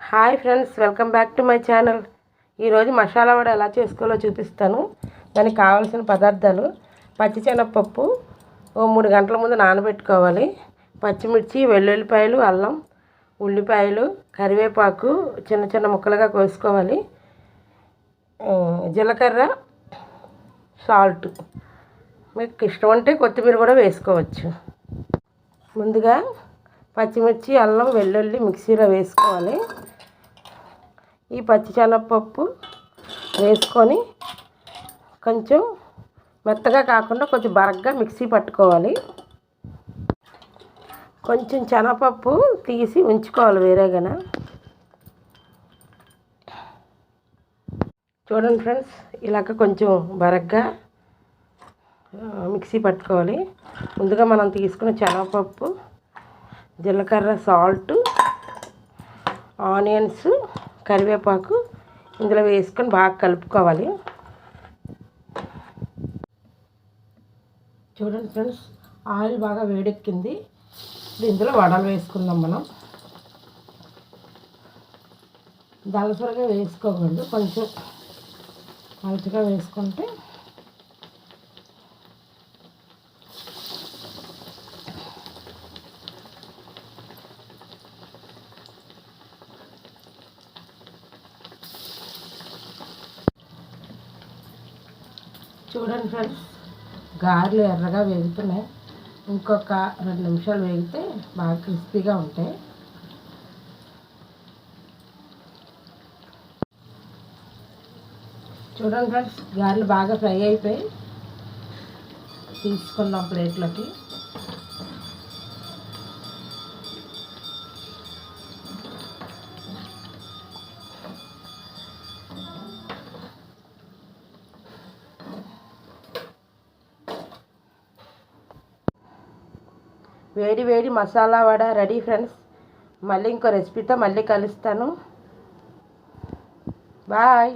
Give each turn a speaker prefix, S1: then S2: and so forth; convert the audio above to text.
S1: Hi friends, welcome back to my channel. ఈరోజు మసాలా వడ ఎలా చేసుకోవాలో చూపిస్తాను. దానికి కావాల్సిన పదార్థాలు: పచ్చిశనగపప్పు 3 గంటల ముందు నానబెట్టుకోవాలి, పచ్చిమిర్చి, వెల్లుల్లిపాయలు, అల్లం, ఉల్లిపాయలు, కరివేపాకు చిన్న చిన్న ముక్కలుగా కోసుకోవాలి, జీలకర్ర, సాల్ట్. మీకు ఇష్టం ఉంటే కొత్తిమీర కూడా వేసుకోవచ్చు. ముందుగా పచ్చిమిర్చి, అల్లం, వెల్లుల్లి మిక్సీలో వేసుకోవాలి. ఈ పచ్చిశనగపప్పు వేసుకొని కొంచెం మెత్తగా కాకుండా కొంచెం బరగ్గా మిక్సీ పట్టుకోవాలి. కొంచెం శనగపప్పు తీసి ఉంచుకోవాలి వేరేగాన. చూడండి ఫ్రెండ్స్, ఇలాగ కొంచెం బరగ్గా మిక్సీ పట్టుకోవాలి. ముందుగా మనం తీసుకున్న శనగపప్పు, జీలకర్ర, సాల్ట్, ఆనియన్స్, కరివేపాకు ఇందులో వేసుకొని బాగా కలుపుకోవాలి. చూడండి ఫ్రెండ్స్, ఆయిల్ బాగా వేడెక్కింది. ఇందులో వడలు వేసుకుందాం. మనం దళసరిగా వేసుకోకూడదు, కొంచెం మంచిగా వేసుకుంటే చూడండి ఫ్రెండ్స్, గారెలు ఎర్రగా వేగుతున్నాయి. ఇంకొక 2 నిమిషాలు వేగితే బాగా క్రిస్పీగా ఉంటాయి. చూడండి ఫ్రెండ్స్, గారెలు బాగా ఫ్రై అయిపోయి తీసుకున్నాం ప్లేట్లోకి. వేడి వేడి మసాలా వడ రెడీ ఫ్రెండ్స్. మళ్ళీ ఇంకో రెసిపీతో మళ్ళీ కలుస్తాను. బాయ్.